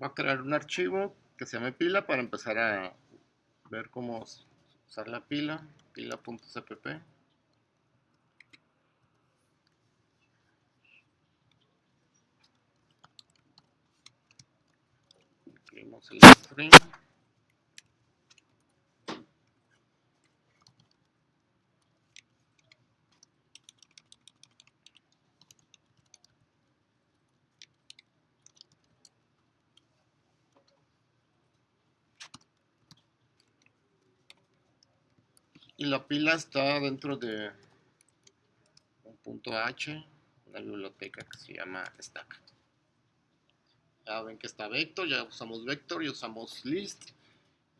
Voy a crear un archivo que se llame pila para empezar a ver cómo usar la pila, pila.cpp. Incluimos el string. Y la pila está dentro de un punto H, una biblioteca que se llama stack. Ya ven que está vector, ya usamos vector y usamos list.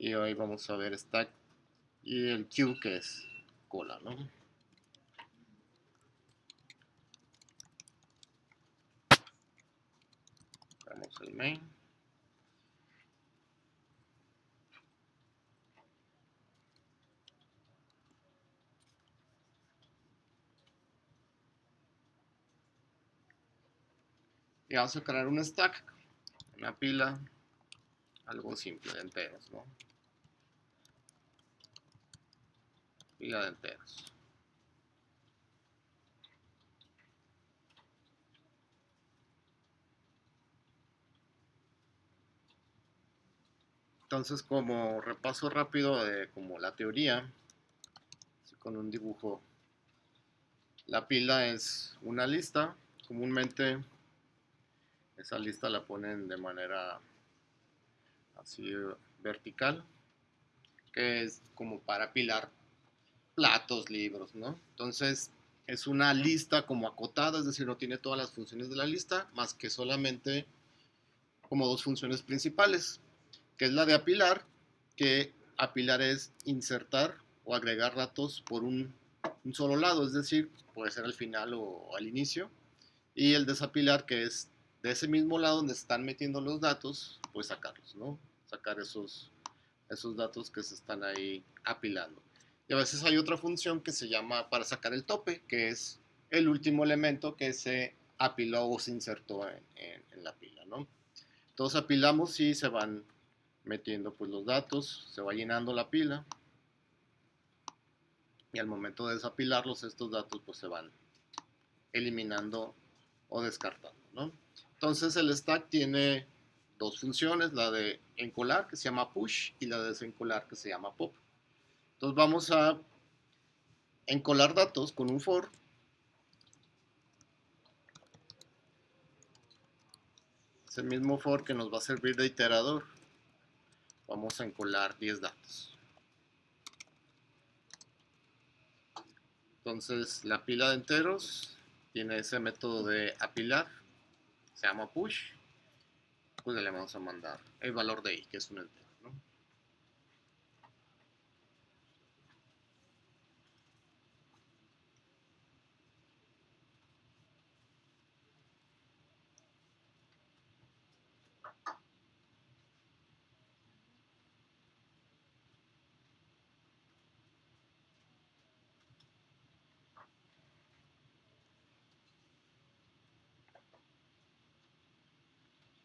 Y hoy vamos a ver stack y el queue que es cola, ¿no? Vamos al main. Y vamos a crear un stack, una pila, algo simple de enteros, ¿no? Pila de enteros. Entonces, como repaso rápido de como la teoría, con un dibujo, la pila es una lista. Comúnmente esa lista la ponen de manera así vertical, que es como para apilar platos, libros, ¿no? Entonces es una lista como acotada, es decir, no tiene todas las funciones de la lista, más que solamente como dos funciones principales, que es la de apilar, que apilar es insertar o agregar datos por un solo lado, es decir, puede ser al final o al inicio, y el desapilar, que es de ese mismo lado donde están metiendo los datos, pues sacarlos, ¿no? Sacar esos datos que se están ahí apilando. Y a veces hay otra función que se llama para sacar el tope, que es el último elemento que se apiló o se insertó en la pila, ¿no? Entonces apilamos y se van metiendo pues los datos, se va llenando la pila y al momento de desapilarlos estos datos pues se van eliminando o descartando, ¿no? Entonces el stack tiene dos funciones, la de encolar que se llama push y la de desencolar que se llama pop. Entonces vamos a encolar datos con un for. Es el mismo for que nos va a servir de iterador. Vamos a encolar 10 datos. Entonces la pila de enteros tiene ese método de apilar, se llama push. Pues le vamos a mandar el valor de i, que es un entero, ¿no?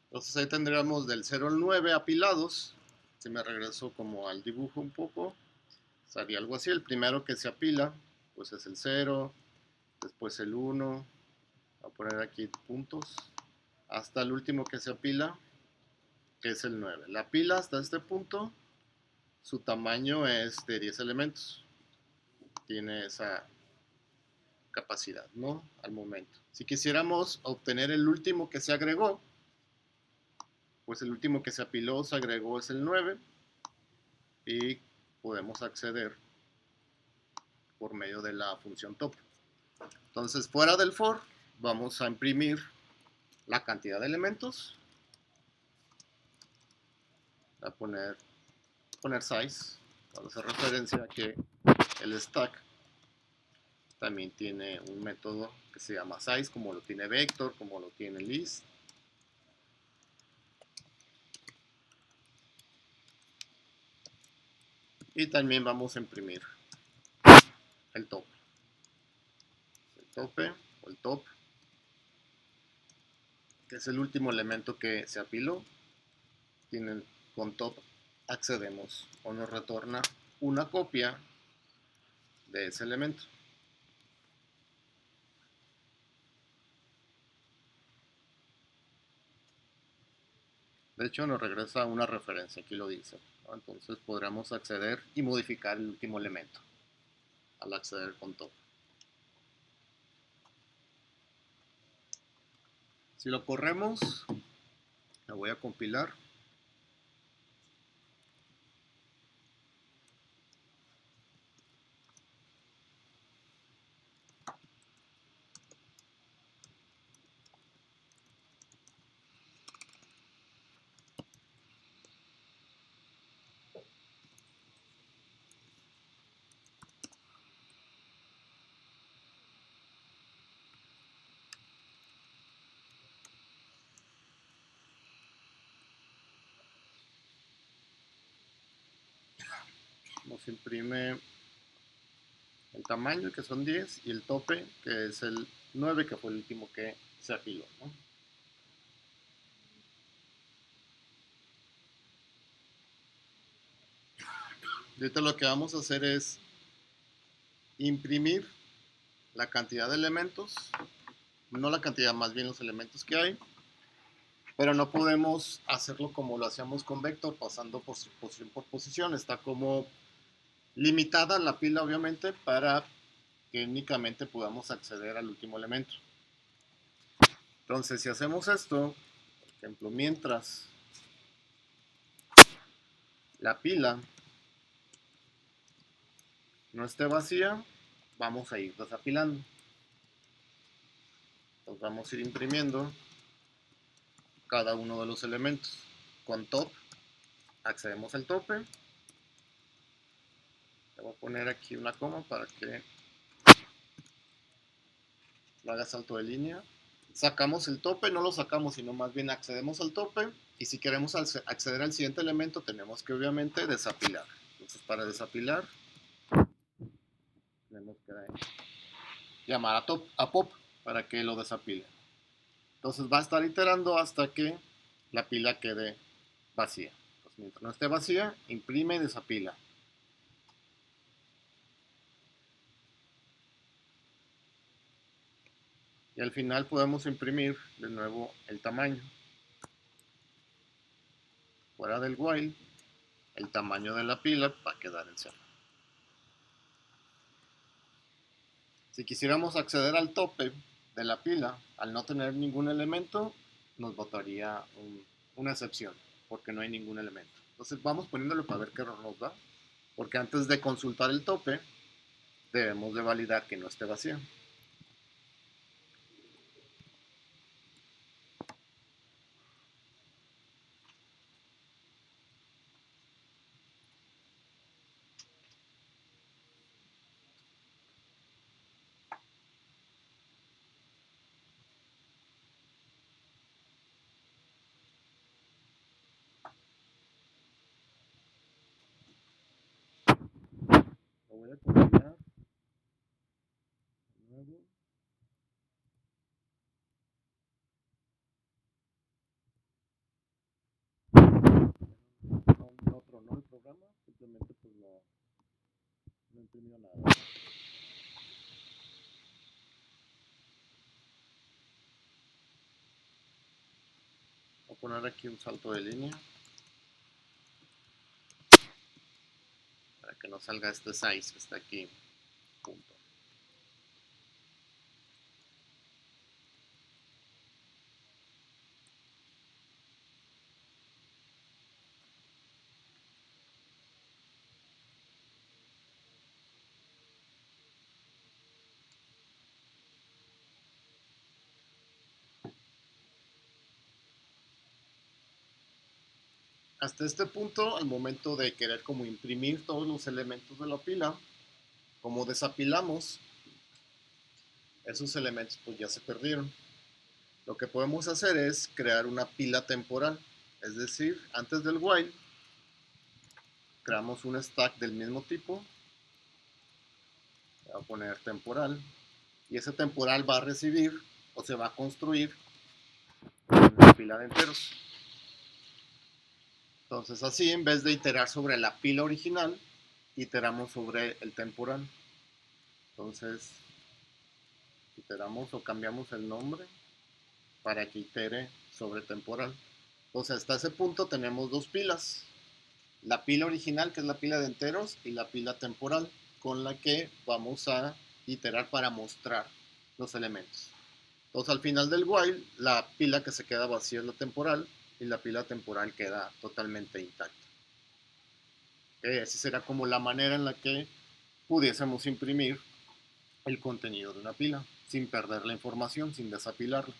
Entonces ahí tendríamos del 0 al 9 apilados. Si me regreso como al dibujo un poco, sería algo así. El primero que se apila, pues es el 0, después el 1, voy a poner aquí puntos, hasta el último que se apila, que es el 9. La pila hasta este punto, su tamaño es de 10 elementos. Tiene esa capacidad, ¿no? Al momento. Si quisiéramos obtener el último que se agregó, pues el último que se apiló, se agregó es el 9 y podemos acceder por medio de la función top. Entonces, fuera del for, vamos a imprimir la cantidad de elementos. Voy a poner size, para hacer referencia a que el stack también tiene un método que se llama size, como lo tiene vector, como lo tiene list. Y también vamos a imprimir el tope. El tope o el top, que es el último elemento que se apiló. con top accedemos o nos retorna una copia de ese elemento. De hecho, nos regresa una referencia, aquí lo dice, ¿no? Entonces podremos acceder y modificar el último elemento al acceder con top. Si lo corremos, lo voy a compilar. Nos imprime el tamaño, que son 10, y el tope, que es el 9, que fue el último que se apiló, ¿no? Ahorita lo que vamos a hacer es imprimir la cantidad de elementos, no la cantidad, más bien los elementos que hay, pero no podemos hacerlo como lo hacíamos con vector, pasando por posición por posición. Está como limitada la pila, obviamente, para que únicamente podamos acceder al último elemento. Entonces, si hacemos esto, por ejemplo, mientras la pila no esté vacía, vamos a ir desapilando. Entonces vamos a ir imprimiendo cada uno de los elementos. Con top accedemos al tope. Le voy a poner aquí una coma para que lo haga salto de línea. Sacamos el tope, no lo sacamos, sino más bien accedemos al tope. Y si queremos acceder al siguiente elemento, tenemos que obviamente desapilar. Entonces, para desapilar, tenemos que llamar a pop para que lo desapile. Entonces va a estar iterando hasta que la pila quede vacía. Entonces, mientras no esté vacía, imprime y desapila. Y al final podemos imprimir de nuevo el tamaño. Fuera del while, el tamaño de la pila va a quedar en 0. Si quisiéramos acceder al tope de la pila, al no tener ningún elemento, nos botaría una excepción, porque no hay ningún elemento. Entonces vamos poniéndolo para ver qué error nos da, porque antes de consultar el tope, debemos de validar que no esté vacío. Lo voy a compilar de nuevo. No tronó el programa, simplemente pues no imprimió nada. Voy a poner aquí un salto de línea para que no salga este size que está aquí junto. Hasta este punto, al momento de querer como imprimir todos los elementos de la pila, como desapilamos, esos elementos pues ya se perdieron. Lo que podemos hacer es crear una pila temporal, es decir, antes del while, creamos un stack del mismo tipo, voy a poner temporal, y ese temporal va a recibir o se va a construir una pila de enteros. Entonces así, en vez de iterar sobre la pila original, iteramos sobre el temporal. Entonces, iteramos o cambiamos el nombre para que itere sobre temporal. Entonces, hasta ese punto tenemos dos pilas. La pila original, que es la pila de enteros, y la pila temporal, con la que vamos a iterar para mostrar los elementos. Entonces, al final del while, la pila que se queda vacía es la temporal y la pila temporal queda totalmente intacta. Así será como la manera en la que pudiésemos imprimir el contenido de una pila sin perder la información, sin desapilarla.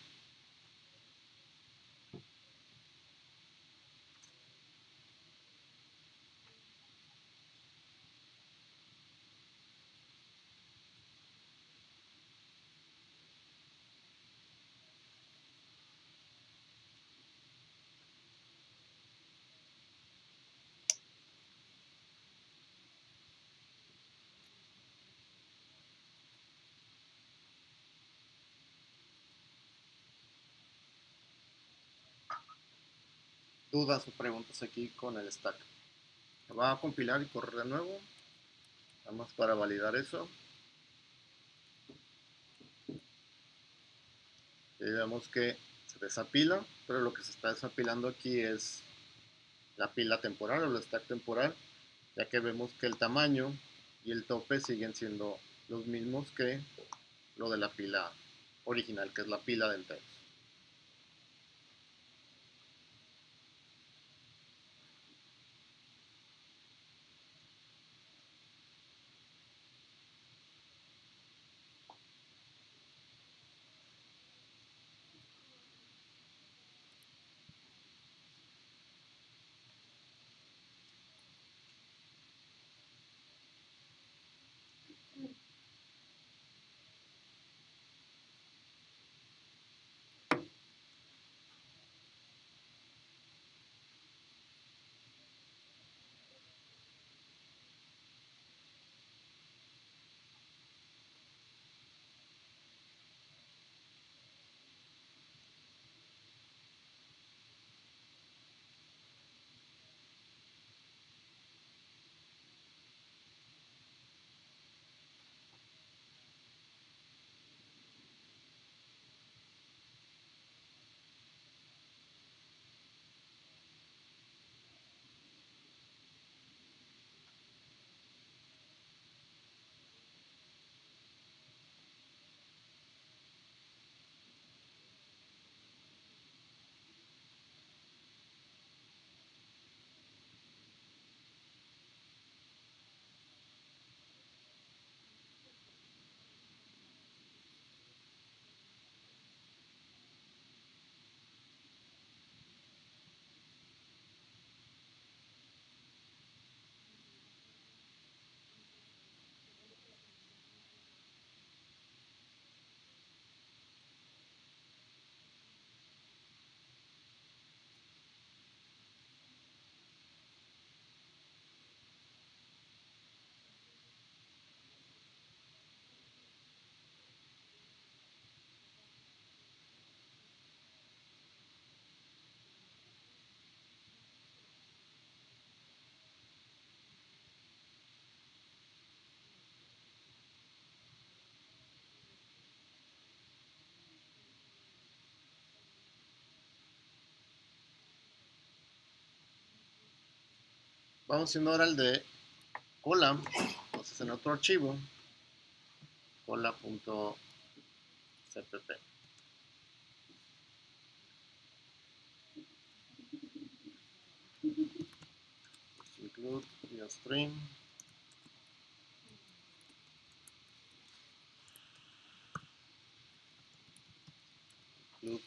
Dudas o preguntas aquí con el stack. Va a compilar y correr de nuevo, nada más para validar eso. Y vemos que se desapila, pero lo que se está desapilando aquí es la pila temporal o el stack temporal, ya que vemos que el tamaño y el tope siguen siendo los mismos que lo de la pila original, que es la pila de enteros. Vamos haciendo ahora el de cola. Entonces en otro archivo, cola.cpp. Include stream. Include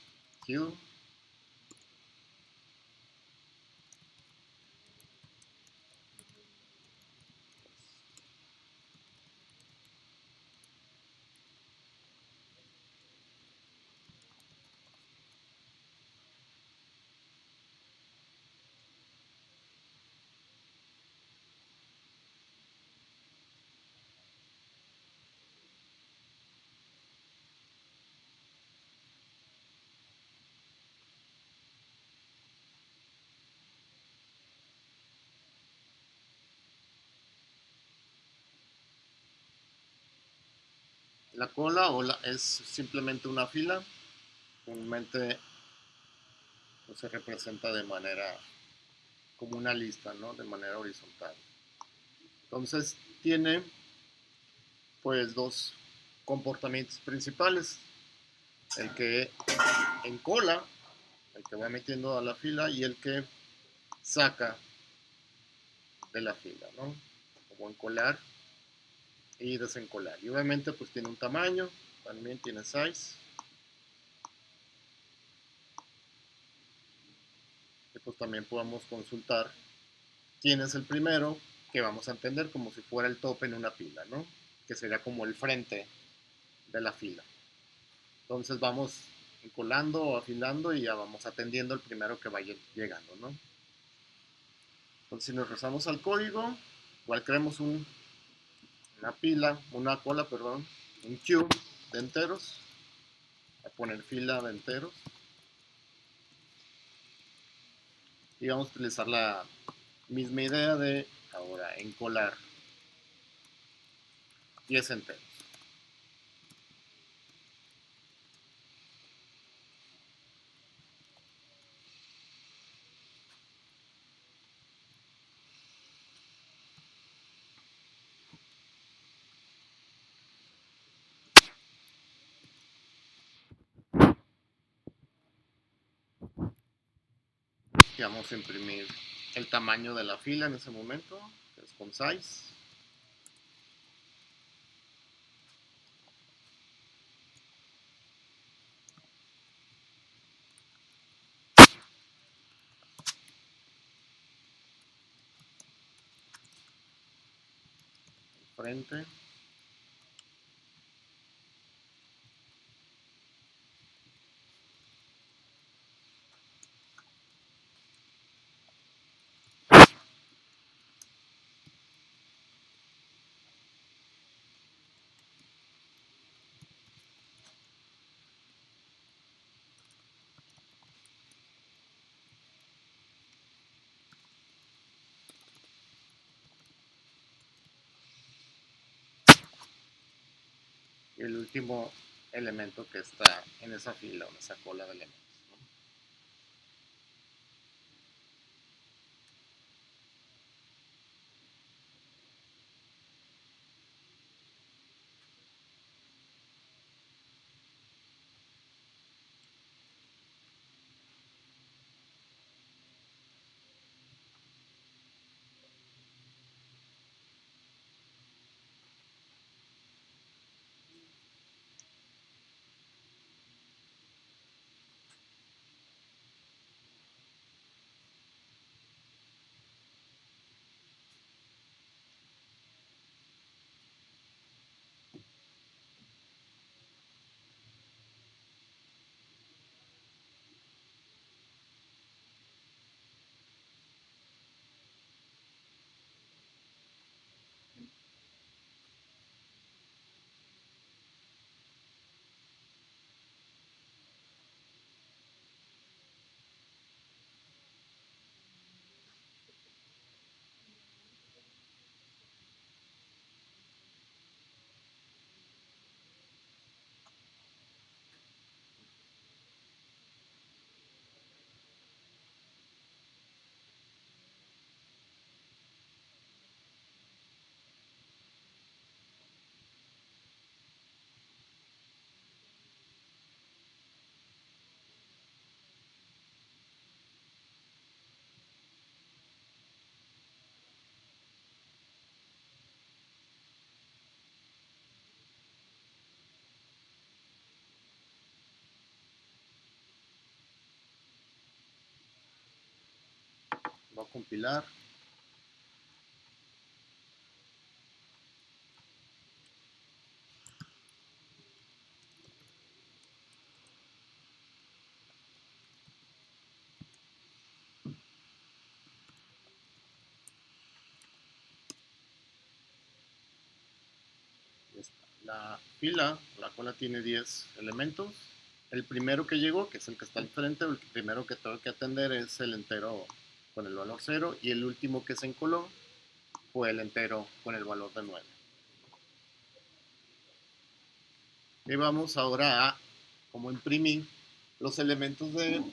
queue. La cola es simplemente una fila, comúnmente pues, se representa de manera como una lista, ¿no? De manera horizontal. Entonces tiene pues dos comportamientos principales, el que en cola, el que va metiendo a la fila y el que saca de la fila, ¿no? Como encolar y desencolar. Y obviamente pues tiene un tamaño, también tiene size. Y pues también podemos consultar quién es el primero, que vamos a entender como si fuera el tope en una pila, ¿no? Que sería como el frente de la fila. Entonces vamos encolando o afilando y ya vamos atendiendo el primero que vaya llegando, ¿no? Entonces si nos regresamos al código, igual creamos una cola, perdón, un queue de enteros, a poner fila de enteros y vamos a utilizar la misma idea de ahora encolar 10 enteros. Y vamos a imprimir el tamaño de la fila en ese momento, que es con size. Frente. Y el último elemento que está en esa fila, en esa cola de elementos. Va a compilar. La fila, la cola tiene 10 elementos. El primero que llegó, que es el que está al frente, el primero que tengo que atender es el entero con el valor 0 y el último que se encoló fue el entero con el valor de 9. Y vamos ahora a como imprimir los elementos de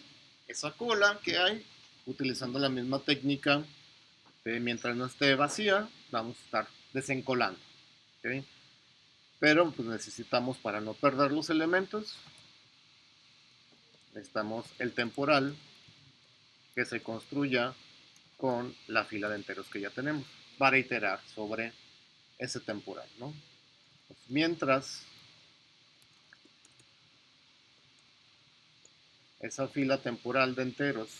esa cola que hay, utilizando la misma técnica de mientras no esté vacía, vamos a estar desencolando. ¿Okay? Pero pues necesitamos, para no perder los elementos, necesitamos el temporal que se construya con la fila de enteros que ya tenemos para iterar sobre ese temporal, ¿no? Pues mientras esa fila temporal de enteros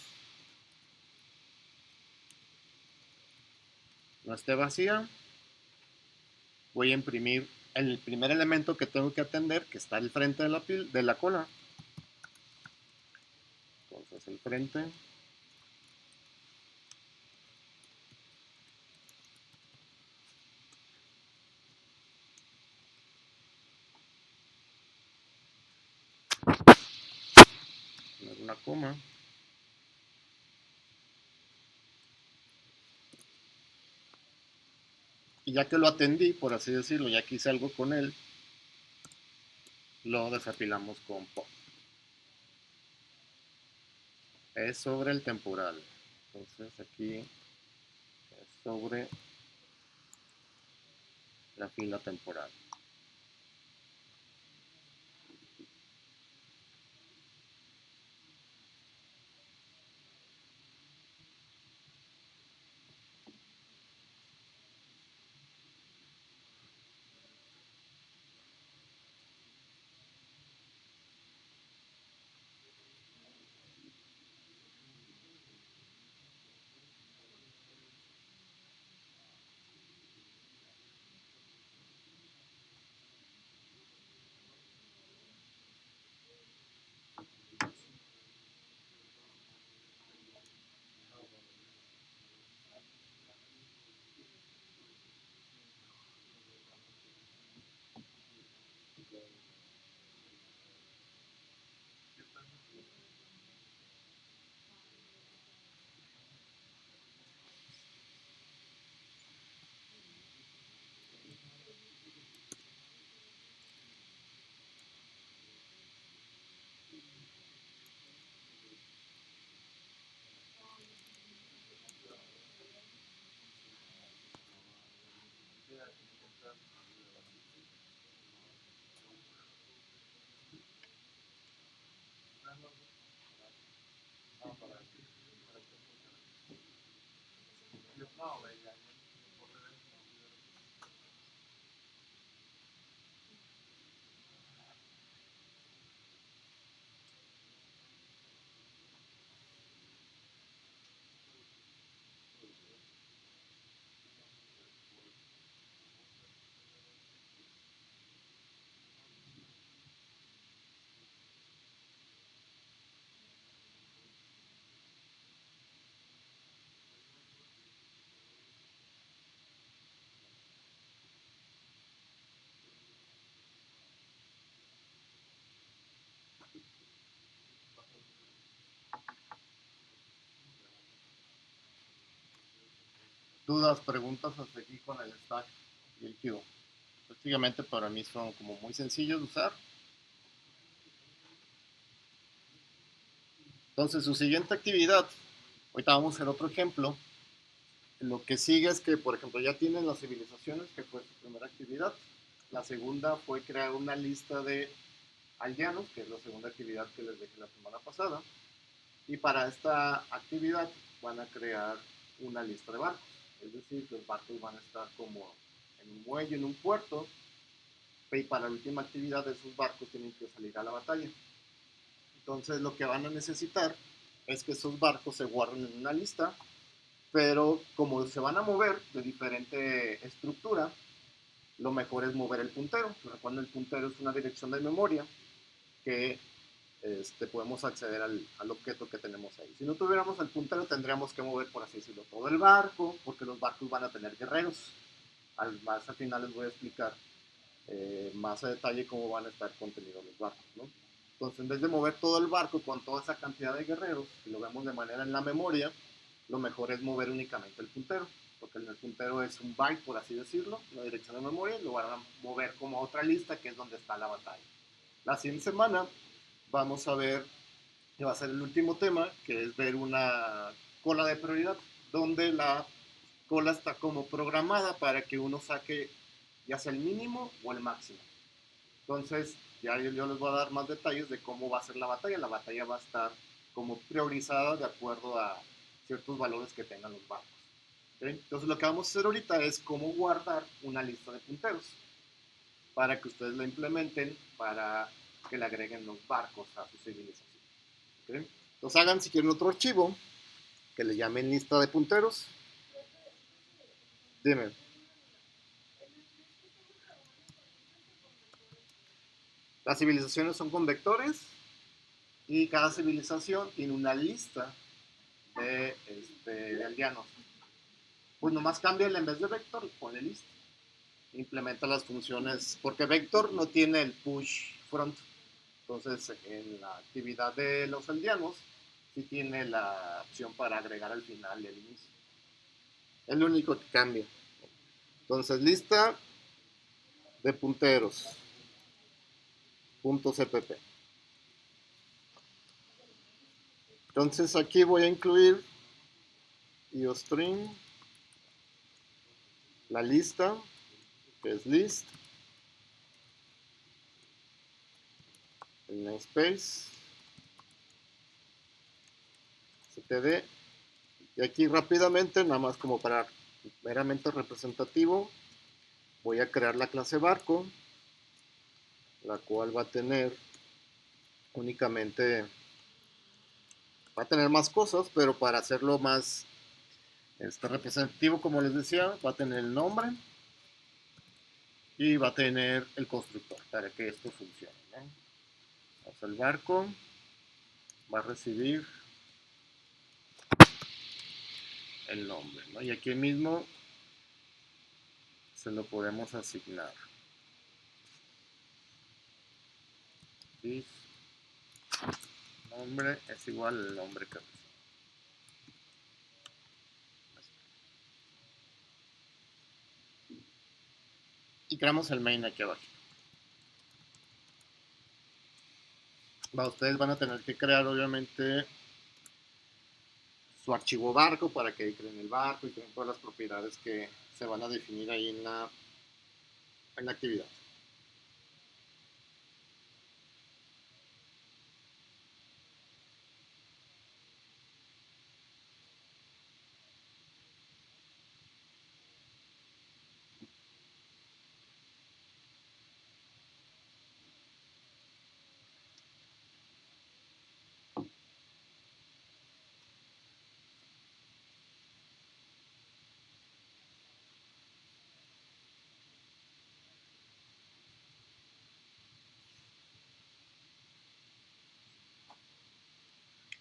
no esté vacía, voy a imprimir el primer elemento que tengo que atender, que está al frente de la cola. Entonces el frente poner una coma. Y ya que lo atendí, por así decirlo, ya que hice algo con él, lo desapilamos con pop. Es sobre el temporal. Entonces aquí es sobre la fila temporal. Dudas, preguntas hasta aquí con el stack y el cube. Prácticamente para mí son como muy sencillos de usar. Entonces su siguiente actividad, ahorita vamos a hacer otro ejemplo. Lo que sigue es que, por ejemplo, ya tienen las civilizaciones, que fue su primera actividad. La segunda fue crear una lista de aldeanos, que es la segunda actividad que les dejé la semana pasada. Y para esta actividad van a crear una lista de barcos. Es decir, los barcos van a estar como en un muelle, en un puerto. Y para la última actividad, esos barcos tienen que salir a la batalla. Entonces, lo que van a necesitar es que esos barcos se guarden en una lista, pero como se van a mover de diferente estructura, lo mejor es mover el puntero. Recuerden, el puntero es una dirección de memoria que podemos acceder al objeto que tenemos ahí. Si no tuviéramos el puntero, tendríamos que mover, por así decirlo, todo el barco, porque los barcos van a tener guerreros. Más al final les voy a explicar más a detalle cómo van a estar contenidos los barcos, ¿no? Entonces, en vez de mover todo el barco con toda esa cantidad de guerreros, si lo vemos de manera en la memoria, lo mejor es mover únicamente el puntero, porque el puntero es un byte, por así decirlo, una dirección de memoria, y lo van a mover como a otra lista, que es donde está la batalla. La siguiente semana vamos a ver, que va a ser el último tema, que es ver una cola de prioridad, donde la cola está como programada para que uno saque ya sea el mínimo o el máximo. Entonces, ya yo les voy a dar más detalles de cómo va a ser la batalla. La batalla va a estar como priorizada de acuerdo a ciertos valores que tengan los barcos. ¿Okay? Entonces, lo que vamos a hacer ahorita es cómo guardar una lista de punteros para que ustedes la implementen para que le agreguen los barcos a su civilización. ¿Okay? Entonces, hagan si quieren otro archivo que le llamen lista de punteros. Dime. Las civilizaciones son con vectores y cada civilización tiene una lista de aldeanos. Pues nomás cámbiale en vez de vector, ponle list. Implementa las funciones, porque vector no tiene el push front. Entonces, en la actividad de los aldeanos, sí tiene la opción para agregar al final y al inicio. Es lo único que cambia. Entonces, lista de punteros. .cpp. Entonces, aquí voy a incluir iostream, la lista, que es list, el namespace, ctd, y aquí rápidamente, nada más como para meramente representativo, voy a crear la clase barco, la cual va a tener únicamente, va a tener más cosas, pero para hacerlo más representativo, como les decía, va a tener el nombre y va a tener el constructor para que esto funcione, ¿no? O sea, el barco va a recibir el nombre, ¿no? Y aquí mismo se lo podemos asignar. This nombre es igual al nombre que recibe. Y creamos el main aquí abajo. Ustedes van a tener que crear obviamente su archivo barco para que creen el barco y creen todas las propiedades que se van a definir ahí en la actividad.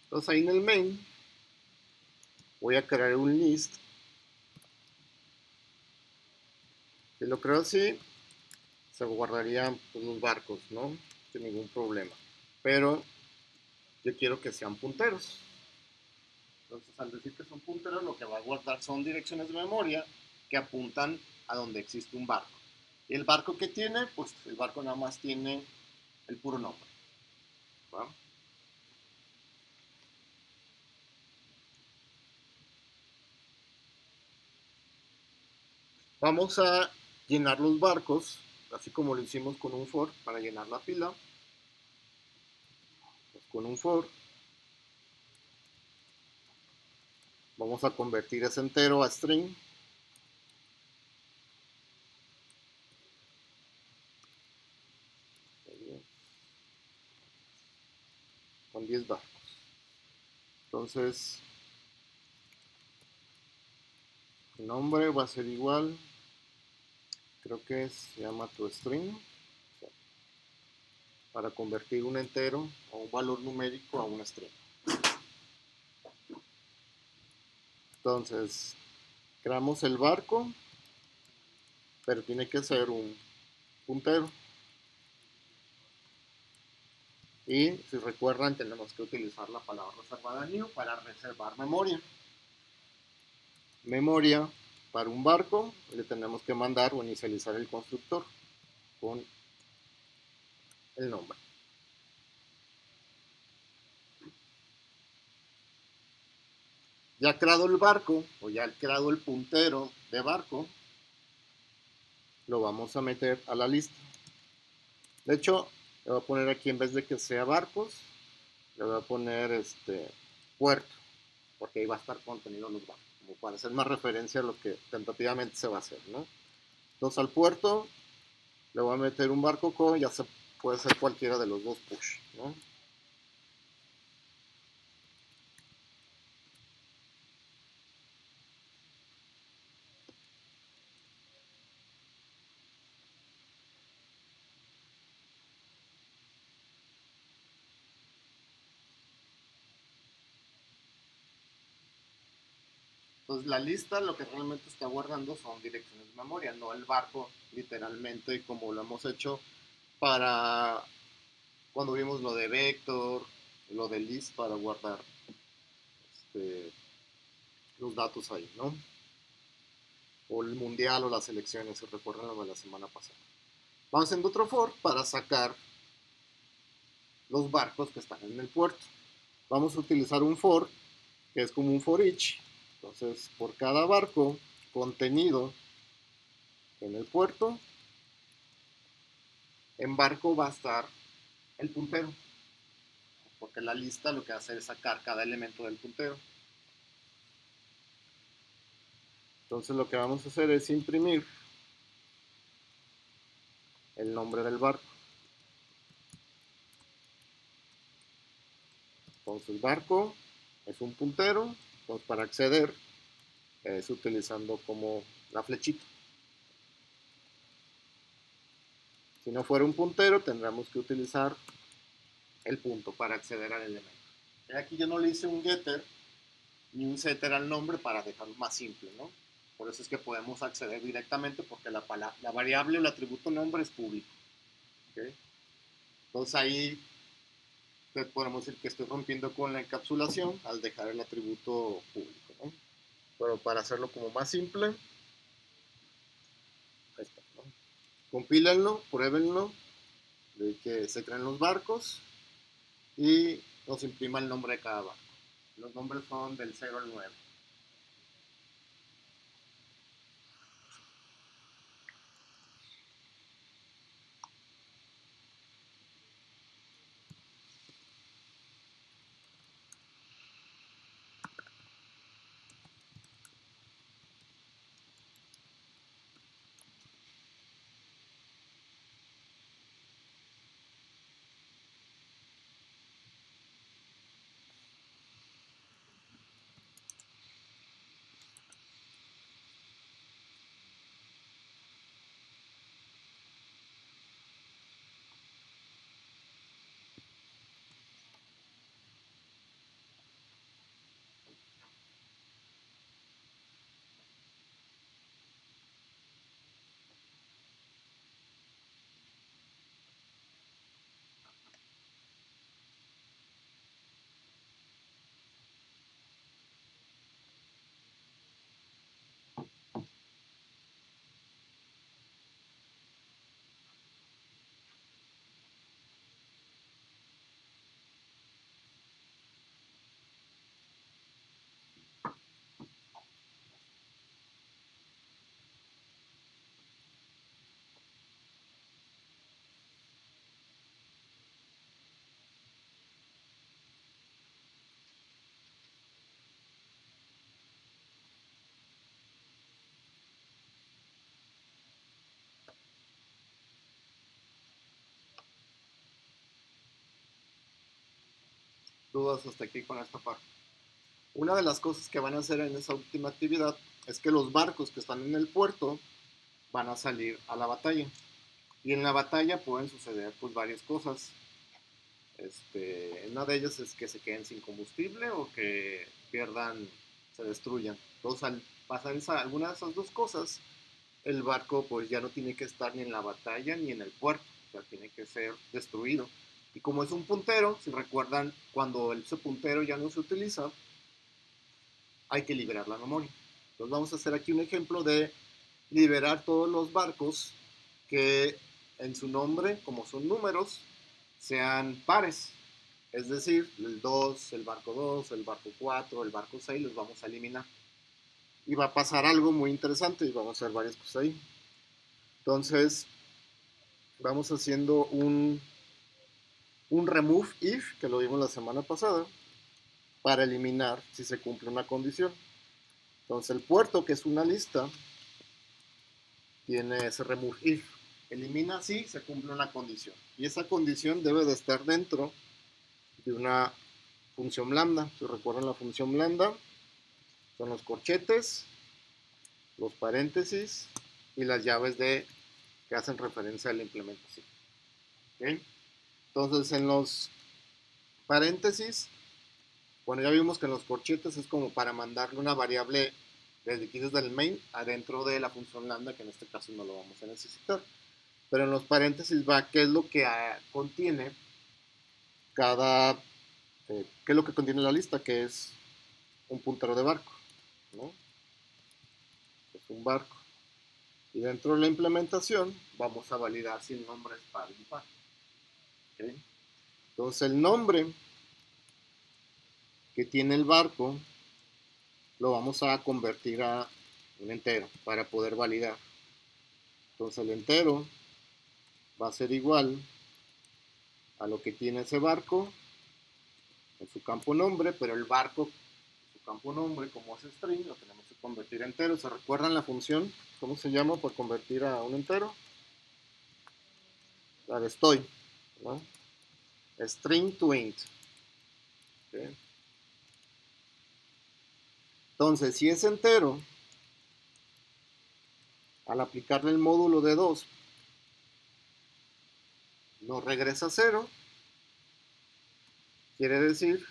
Entonces ahí en el main voy a crear un list. Si lo creo así, se guardarían pues, los barcos, ¿no? Sin ningún problema. Pero yo quiero que sean punteros. Entonces, al decir que son punteros, lo que va a guardar son direcciones de memoria que apuntan a donde existe un barco. Y el barco que tiene, pues el barco nada más tiene el puro nombre. ¿Va? Vamos a llenar los barcos, así como lo hicimos con un for, para llenar la pila. Pues con un for vamos a convertir ese entero a string. Con 10 barcos. Entonces, el nombre va a ser igual, creo que se llama toString, para convertir un entero o un valor numérico a un string. Entonces, creamos el barco, pero tiene que ser un puntero. Y si recuerdan, tenemos que utilizar la palabra reservada new para reservar memoria. Memoria para un barco, le tenemos que mandar o inicializar el constructor con el nombre. Ya creado el barco, o ya creado el puntero de barco, lo vamos a meter a la lista. De hecho, le voy a poner aquí, en vez de que sea barcos, le voy a poner puerto, porque ahí va a estar contenido los barcos, como para hacer más referencia a lo que tentativamente se va a hacer, ¿no? Entonces al puerto le voy a meter un barco con, ya se puede ser cualquiera de los dos push, ¿no? Entonces la lista lo que realmente está guardando son direcciones de memoria, no el barco literalmente como lo hemos hecho para cuando vimos lo de vector, lo de list para guardar este, los datos ahí, ¿no? O el mundial o las elecciones, si recuerdan lo de la semana pasada. Vamos haciendo otro for para sacar los barcos que están en el puerto. Vamos a utilizar un for que es como un for each. Entonces, por cada barco contenido en el puerto, en barco va a estar el puntero, porque la lista lo que hace es sacar cada elemento del puntero. Entonces lo que vamos a hacer es imprimir el nombre del barco. Entonces el barco es un puntero, entonces para acceder es utilizando como la flechita. Si no fuera un puntero, tendríamos que utilizar el punto para acceder al elemento. Y aquí yo no le hice un getter ni un setter al nombre para dejarlo más simple, ¿no? Por eso es que podemos acceder directamente porque la variable o el atributo nombre es público. ¿Okay? Entonces ahí podemos decir que estoy rompiendo con la encapsulación al dejar el atributo público, ¿no? Pero para hacerlo como más simple, ahí está, ¿no? Compílenlo, pruébenlo, de que se creen los barcos y nos imprima el nombre de cada barco. Los nombres son del 0 al 9. Dudas hasta aquí con esta parte. Una de las cosas que van a hacer en esa última actividad es que los barcos que están en el puerto van a salir a la batalla. Y en la batalla pueden suceder pues varias cosas. Una de ellas es que se queden sin combustible o que pierdan, se destruyan. Entonces al pasar alguna de esas dos cosas, el barco pues ya no tiene que estar ni en la batalla ni en el puerto, o sea, tiene que ser destruido. Y como es un puntero, si recuerdan, cuando ese puntero ya no se utiliza, hay que liberar la memoria. Entonces vamos a hacer aquí un ejemplo de liberar todos los barcos que en su nombre, como son números, sean pares. Es decir, el 2, el barco 2, el barco 4, el barco 6 los vamos a eliminar. Y va a pasar algo muy interesante y vamos a hacer varias cosas ahí. Entonces, vamos haciendo un remove if, que lo vimos la semana pasada, para eliminar si se cumple una condición. Entonces, el puerto, que es una lista, tiene ese remove if. Elimina si se cumple una condición. Y esa condición debe de estar dentro de una función lambda. Si recuerdan la función lambda, son los corchetes, los paréntesis y las llaves que hacen referencia a la implementación. ¿Okay? Entonces, en los paréntesis, bueno, ya vimos que en los corchetes es como para mandarle una variable desde aquí desde el main adentro de la función lambda, que en este caso no lo vamos a necesitar. Pero en los paréntesis va qué es lo que contiene cada, qué es lo que contiene la lista, que es un puntero de barco, ¿no? Es un barco. Y dentro de la implementación vamos a validar si el nombre es par o impar. ¿Okay? Entonces el nombre que tiene el barco lo vamos a convertir a un entero para poder validar. Entonces el entero va a ser igual a lo que tiene ese barco en su campo nombre, pero el barco, su campo nombre, como es string, lo tenemos que convertir a entero. ¿Se recuerdan la función? ¿Cómo se llama por convertir a un entero? La de estoy, ¿no? String to int. ¿Okay? Entonces, si es entero, al aplicarle el módulo de 2, nos regresa 0. Quiere decir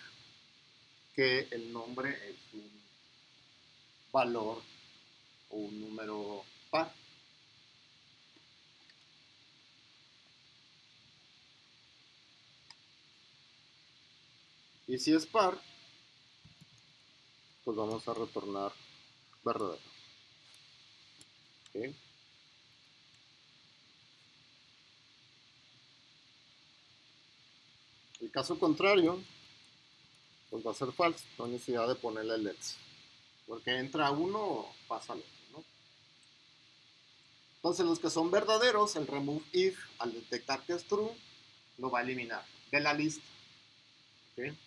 que el nombre es un valor o un número par. Y si es par, pues vamos a retornar verdadero. ¿Okay? El caso contrario, pues va a ser falso. No hay necesidad de ponerle else. Porque entra uno, pasa al otro, ¿no? Entonces los que son verdaderos, el remove if, al detectar que es true, lo va a eliminar de la lista. ¿Okay?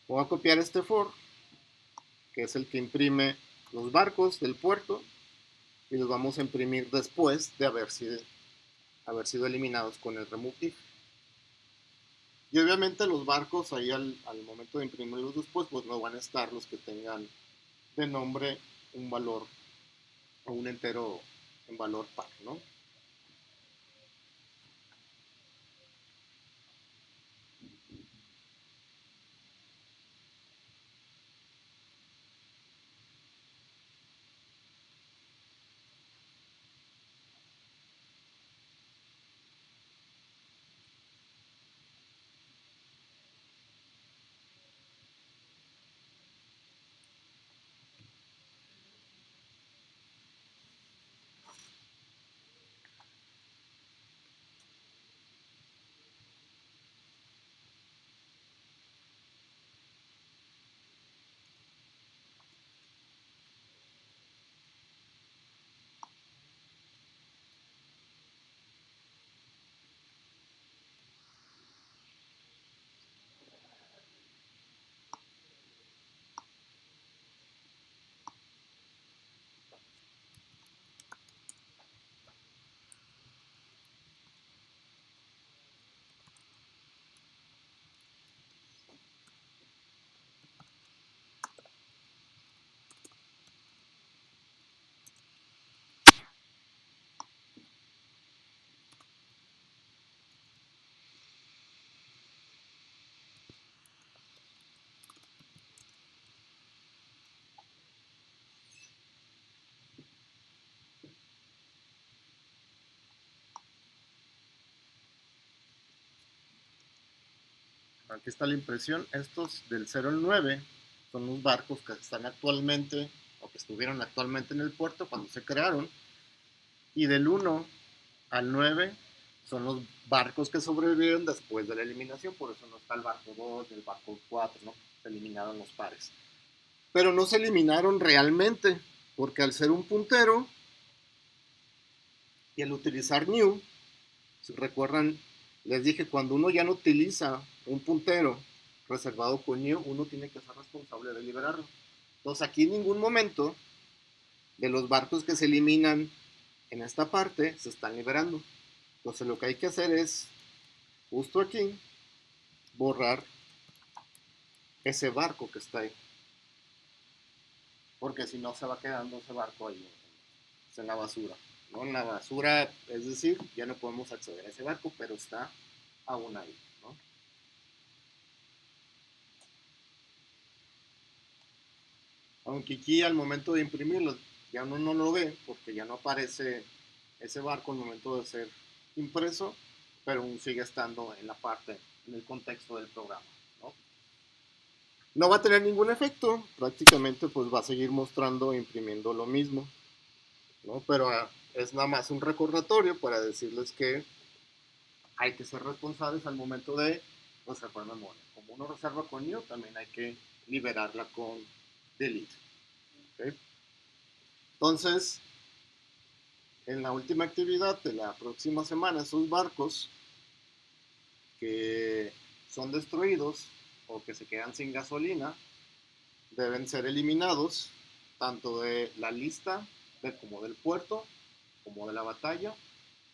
Voy a copiar este for, que es el que imprime los barcos del puerto, y los vamos a imprimir después de haber sido eliminados con el remove if. Y obviamente los barcos ahí al momento de imprimirlos después, pues no van a estar los que tengan de nombre un valor o un entero en valor par, ¿no? Aquí está la impresión. Estos del 0 al 9 son los barcos que están actualmente o que estuvieron actualmente en el puerto cuando se crearon. Y del 1 al 9 son los barcos que sobrevivieron después de la eliminación, por eso no está el barco 2 y el barco 4, ¿no? Se eliminaron los pares. Pero no se eliminaron realmente, porque al ser un puntero y al utilizar new, si recuerdan, les dije, cuando uno ya no utiliza un puntero reservado con new, uno tiene que ser responsable de liberarlo. Entonces aquí en ningún momento de los barcos que se eliminan en esta parte se están liberando. Entonces lo que hay que hacer es, justo aquí, borrar ese barco que está ahí. Porque si no se va quedando ese barco ahí en la basura. ¿No? En la basura, es decir, ya no podemos acceder a ese barco, pero está aún ahí. ¿No? Aunque aquí al momento de imprimirlo ya uno no lo ve porque ya no aparece ese barco al momento de ser impreso, pero aún sigue estando en la parte, en el contexto del programa. ¿No? No va a tener ningún efecto, prácticamente pues va a seguir mostrando e imprimiendo lo mismo, ¿no? Pero es nada más un recordatorio para decirles que hay que ser responsables al momento de reservar memoria. Como uno reserva con new, también hay que liberarla con delete. ¿Okay? Entonces, en la última actividad de la próxima semana, esos barcos que son destruidos o que se quedan sin gasolina deben ser eliminados tanto de la lista como del puerto, como de la batalla,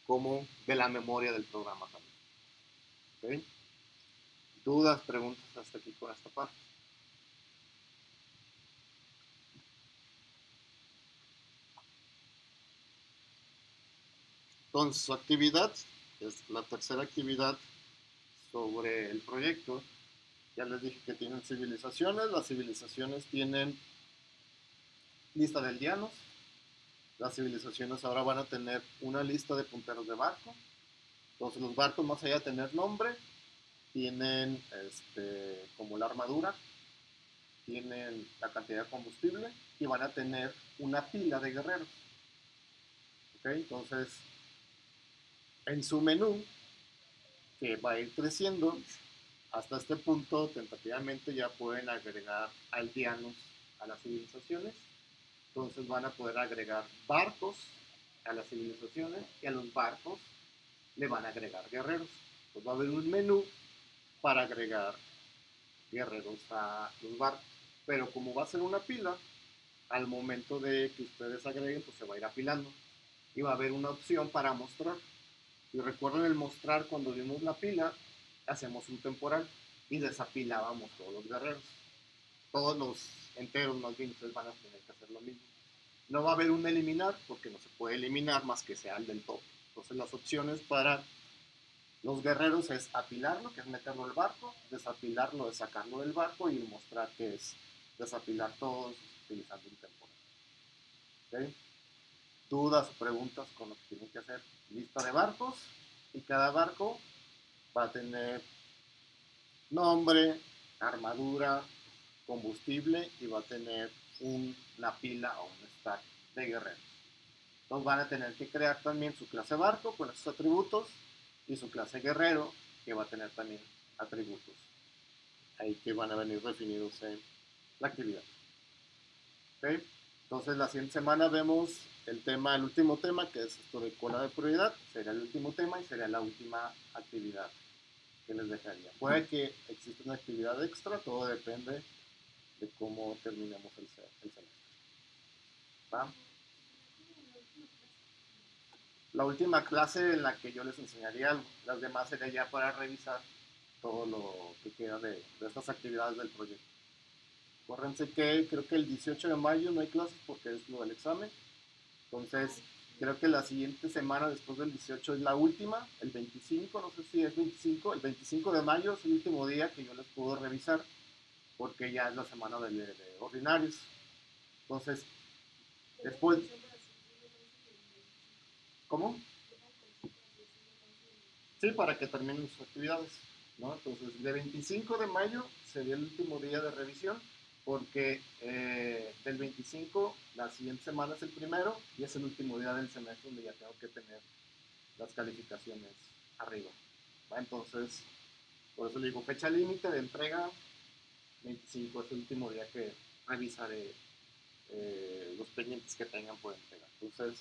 como de la memoria del programa también. ¿Okay? ¿Dudas, preguntas hasta aquí con esta parte? Entonces, su actividad es la tercera actividad sobre el proyecto. Ya les dije que tienen civilizaciones. Las civilizaciones tienen lista de aldeanos. Las civilizaciones ahora van a tener una lista de punteros de barco. Entonces, los barcos, más allá de tener nombre, tienen como la armadura, tienen la cantidad de combustible y van a tener una pila de guerreros. ¿Okay? Entonces, en su menú, que va a ir creciendo, hasta este punto, tentativamente ya pueden agregar aldeanos a las civilizaciones. Entonces van a poder agregar barcos a las civilizaciones y a los barcos le van a agregar guerreros. Pues va a haber un menú para agregar guerreros a los barcos. Pero como va a ser una pila, al momento de que ustedes agreguen, pues se va a ir apilando. Y va a haber una opción para mostrar. Si recuerdan el mostrar, cuando vimos la pila, hacemos un temporal y desapilábamos todos los guerreros. Todos los enteros más bien, ustedes van a tener que hacer lo mismo. No va a haber un eliminar porque no se puede eliminar más que sea el del top. Entonces las opciones para los guerreros es apilarlo, que es meterlo al barco, desapilarlo es sacarlo del barco y mostrar que es desapilar todos utilizando un temporal. ¿Okay? Dudas o preguntas con lo que tienen que hacer. Lista de barcos y cada barco va a tener nombre, armadura, combustible y va a tener una pila o un stack de guerreros. Entonces van a tener que crear también su clase barco con esos atributos y su clase guerrero que va a tener también atributos. Ahí que van a venir definidos en la actividad. ¿Okay? Entonces la siguiente semana vemos el último tema que es esto de cola de prioridad. Sería el último tema y sería la última actividad que les dejaría. Puede que exista una actividad extra, todo depende de cómo terminemos el semestre. ¿Va? La última clase en la que yo les enseñaría algo, las demás sería ya para revisar todo lo que queda de estas actividades del proyecto. Acuérdense que creo que el 18 de mayo no hay clases porque es lo del examen. Entonces, creo que la siguiente semana después del 18 es la última, el 25, no sé si es 25, el 25 de mayo es el último día que yo les puedo revisar porque ya es la semana de ordinarios. Entonces, después, ¿cómo? Sí, para que terminen sus actividades, ¿no? Entonces, de 25 de mayo sería el último día de revisión, porque del 25, la siguiente semana es el primero, y es el último día del semestre donde ya tengo que tener las calificaciones arriba. ¿va? Entonces, por eso le digo fecha límite de entrega, 25 es el último día que revisaré los pendientes que tengan por entregar. Entonces,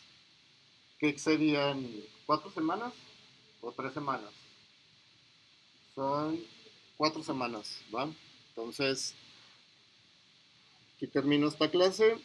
¿qué serían? ¿4 semanas o 3 semanas? Son 4 semanas, ¿va? Entonces, aquí termino esta clase